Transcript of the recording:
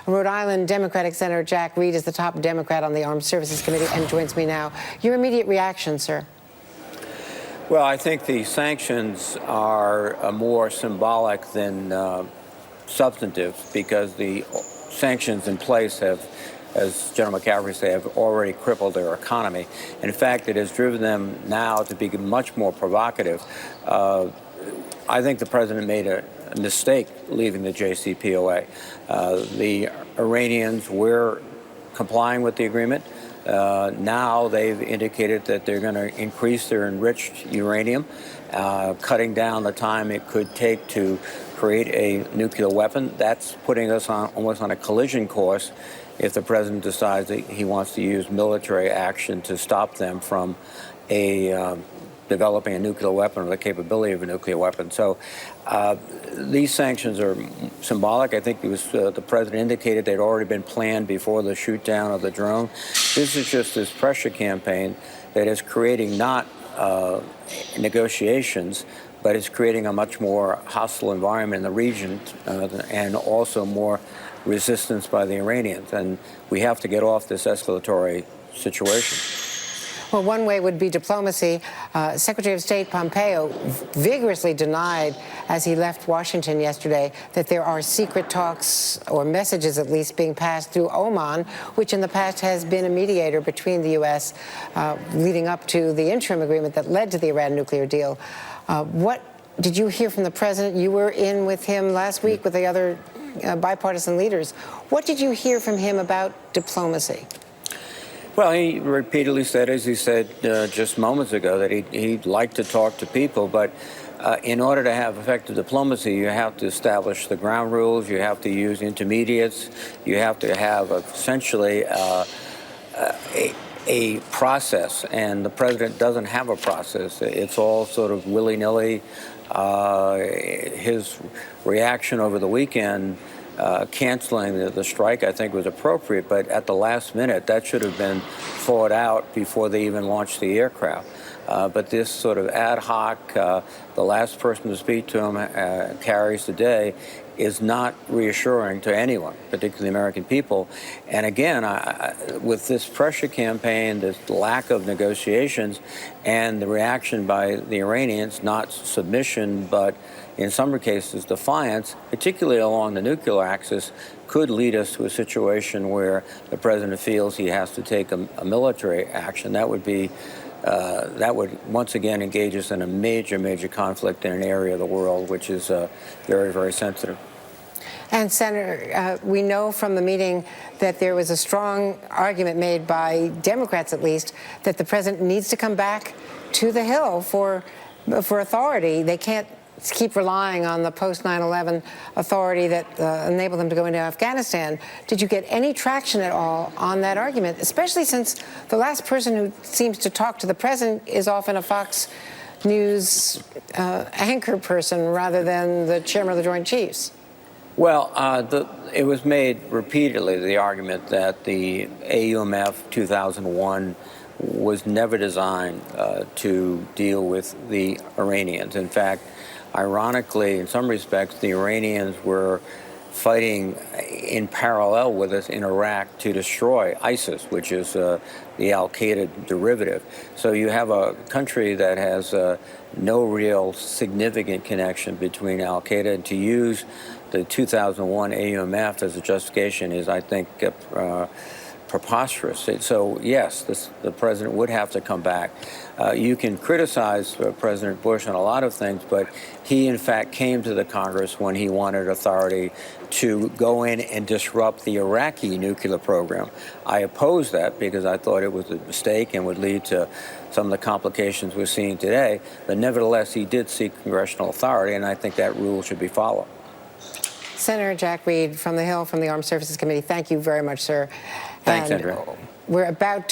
Rhode Island Democratic Senator Jack Reed is the top Democrat on the Armed Services Committee and joins me now. Your immediate reaction, sir? Well, I think the sanctions are more symbolic than substantive, because the sanctions in place have, as General McCaffrey said, have already crippled their economy. In fact, it has driven them now to be much more provocative. I think the president made a mistake leaving the JCPOA. The Iranians were complying with the agreement. Now they've indicated that they're going to increase their enriched uranium, cutting down the time it could take to create a nuclear weapon. That's putting us almost on a collision course if the president decides that he wants to use military action to stop them from developing a nuclear weapon or the capability of a nuclear weapon. So these sanctions are symbolic. I think it was the president indicated they'd already been planned before the shoot down of the drone. This is just this pressure campaign that is creating not negotiations, but it's creating a much more hostile environment in the region and also more resistance by the Iranians. And we have to get off this escalatory situation. Well, one way would be diplomacy. Secretary of State Pompeo vigorously denied, as he left Washington yesterday, that there are secret talks, or messages at least, being passed through Oman, which in the past has been a mediator between the U.S. Leading up to the interim agreement that led to the Iran nuclear deal. What did you hear from the president? You were in with him last week with the other bipartisan leaders. What did you hear from him about diplomacy? Well, he repeatedly said, as he said just moments ago, that he'd like to talk to people, but in order to have effective diplomacy, you have to establish the ground rules, you have to use intermediates, you have to have essentially a process, and the president doesn't have a process. It's all sort of willy-nilly. His reaction over the weekend canceling the strike, I think, was appropriate, but at the last minute, that should have been thought out before they even launched the aircraft. But this sort of ad hoc, the last person to speak to him carries the day, is not reassuring to anyone, particularly the American people. And again, with this pressure campaign, this lack of negotiations, and the reaction by the Iranians, not submission, but in some cases defiance, particularly along the nuclear axis, could lead us to a situation where the president feels he has to take a military action. That would be that would once again engage us in a major conflict in an area of the world which is very sensitive. And Senator, we know from the meeting that there was a strong argument made by Democrats, at least, that the president needs to come back to the Hill for authority. They can't keep relying on the post-9/11 authority that enabled them to go into Afghanistan. Did you get any traction at all on that argument, especially since the last person who seems to talk to the president is often a Fox News anchor person rather than the chairman of the Joint Chiefs? Well, it was made repeatedly, the argument that the AUMF 2001 was never designed to deal with the Iranians. In fact, ironically, in some respects, the Iranians were fighting in parallel with us in Iraq to destroy ISIS, which is the al-Qaeda derivative. So you have a country that has no real significant connection between al-Qaeda, and to use the 2001 AUMF as a justification is, I think, preposterous. So, yes, the president would have to come back. You can criticize President Bush on a lot of things, but he, in fact, came to the Congress when he wanted authority to go in and disrupt the Iraqi nuclear program. I opposed that because I thought it was a mistake and would lead to some of the complications we're seeing today. But nevertheless, he did seek congressional authority, and I think that rule should be followed. Senator Jack Reed from the Hill, from the Armed Services Committee, thank you very much, sir. Thanks, Andrea. We're about to